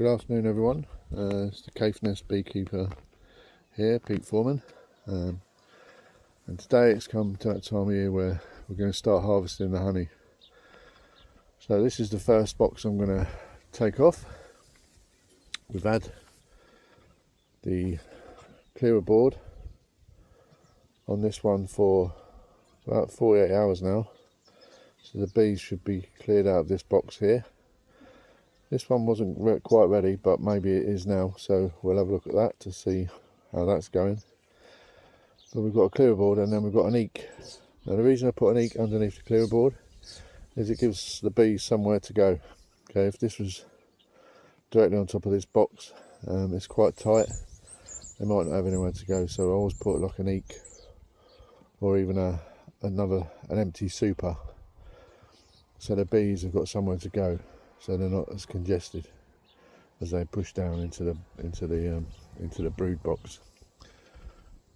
Good afternoon everyone, it's the Caithness Beekeeper here, Pete Foreman, and today it's come to that time of year where we're going to start harvesting the honey. So this is the first box I'm going to take off. We've had the clearer board on this one for about 48 hours now, so the bees should be cleared out of this box here. This one wasn't quite ready, but maybe it is now, so we'll have a look at that to see how that's going. But we've got a clearer board and then we've got an eek. Now the reason I put an eek underneath the clearer board is it gives the bees somewhere to go. Okay, if this was directly on top of this box, it's quite tight, they might not have anywhere to go, so I always put like an eek or even an empty super, so the bees have got somewhere to go, so they're not as congested as they push down into the brood box.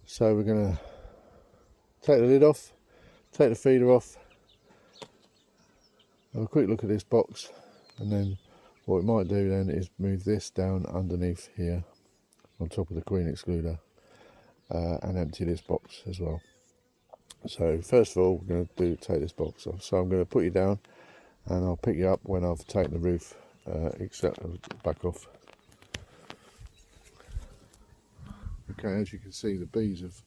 So we're going to take the lid off, take the feeder off, have a quick look at this box, and then what we might do then is move this down underneath here on top of the queen excluder and empty this box as well. So first of all we're going to take this box off, so I'm going to put you down and I'll pick you up when I've taken the roof back off. Okay, as you can see, the bees have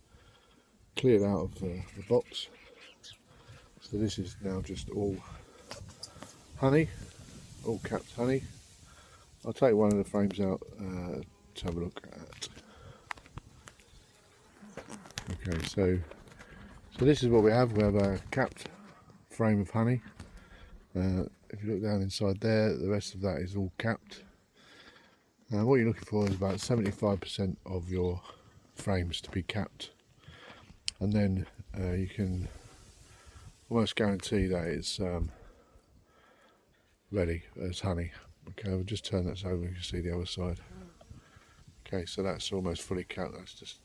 cleared out of the box, so this is now just all honey, all capped honey. I'll take one of the frames out to have a look at. Okay, so this is what we have. We have a capped frame of honey. If you look down inside there, the rest of that is all capped. What you're looking for is about 75% of your frames to be capped, and then you can almost guarantee that it's ready as honey. Okay, I'll just turn that so we can see the other side. Okay, so that's almost fully capped. That's just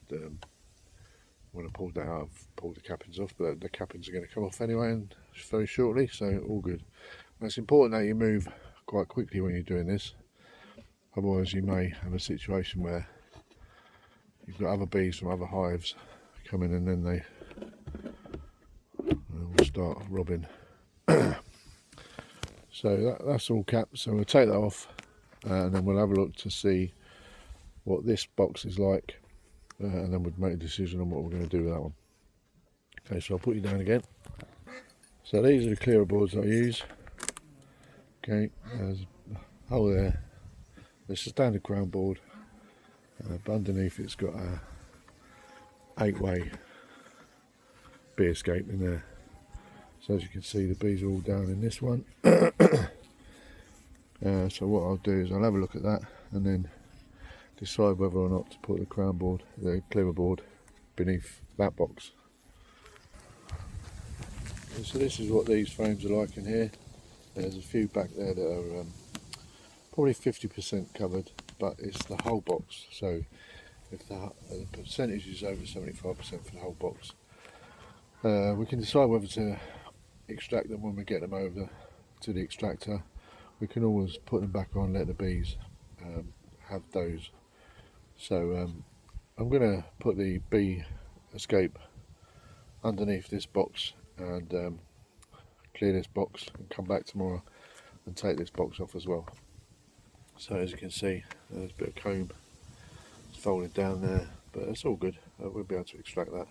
when I pulled that out, I've pulled the cappings off, but the cappings are going to come off anyway and very shortly, so all good. And it's important that you move quite quickly when you're doing this, otherwise you may have a situation where you've got other bees from other hives come in and then they will start robbing. So that's all capped, so we'll take that off and then we'll have a look to see what this box is like, and then we'll make a decision on what we're going to do with that one. Okay, so I'll put you down again. So these are the clearer boards I use. Okay, there's a hole there. It's a standard crown board, but underneath it's got a 8-way bee escape in there. So as you can see, the bees are all down in this one. So what I'll do is I'll have a look at that and then decide whether or not to put the crown board, the clearer board, beneath that box. And so this is what these frames are like in here. There's a few back there that are probably 50% covered, but it's the whole box. So if the percentage is over 75% for the whole box, we can decide whether to extract them when we get them over to the extractor. We can always put them back on, let the bees have those. So I'm going to put the bee escape underneath this box and clear this box and come back tomorrow and take this box off as well. So as you can see, there's a bit of comb folded down there, but it's all good. We'll be able to extract that,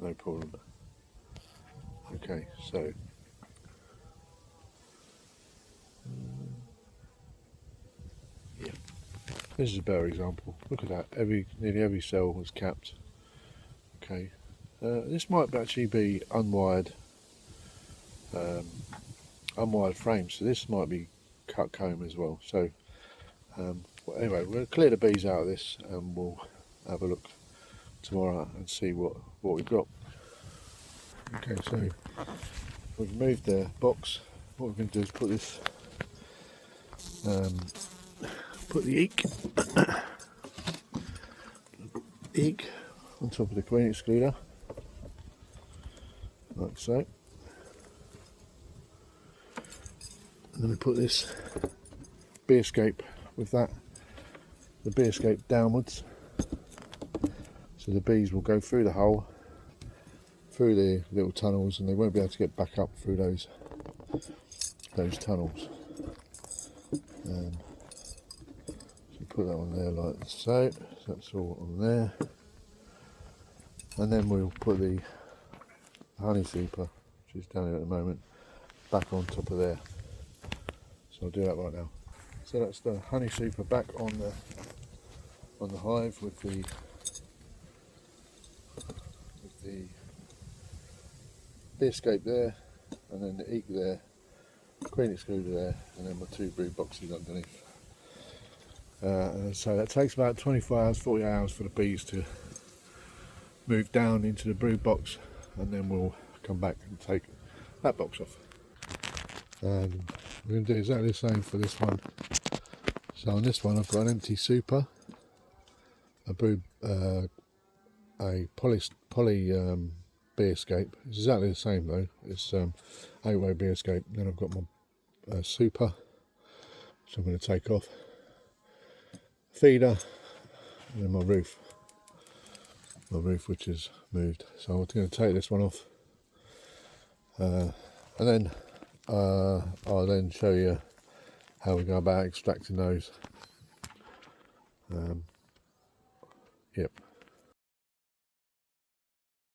no problem. Okay, so yeah, this is a better example. Look at that, nearly every cell was capped. Okay, this might actually be unwired frames, so this might be cut comb as well. So well, anyway, we're going to clear the bees out of this and we'll have a look tomorrow and see what we've got. Okay, so we've removed the box. What we're going to do is put this, put the eek on top of the queen excluder, like so. then we put this bee escape with that, the bee escape downwards, so the bees will go through the hole, through the little tunnels, and they won't be able to get back up through those tunnels. So put that on there like so. That's all on there, and then we'll put the honey super, which is down here at the moment, back on top of there. So I'll do that right now. So that's the honey super back on the hive with the bee escape there, and then the eek there, queen excluder there, and then my 2 brood boxes underneath. And so that takes about 24 hours, 40 hours for the bees to move down into the brood box, and then we'll come back and take that box off. And we're going to do exactly the same for this one. So on this one I've got an empty super, a brood, a poly bee escape. It's exactly the same though. It's 8-way bee escape. Then I've got my super, which I'm going to take off, feeder, and then my roof which is moved. So I'm going to take this one off, and then I'll then show you how we go about extracting those. Yep.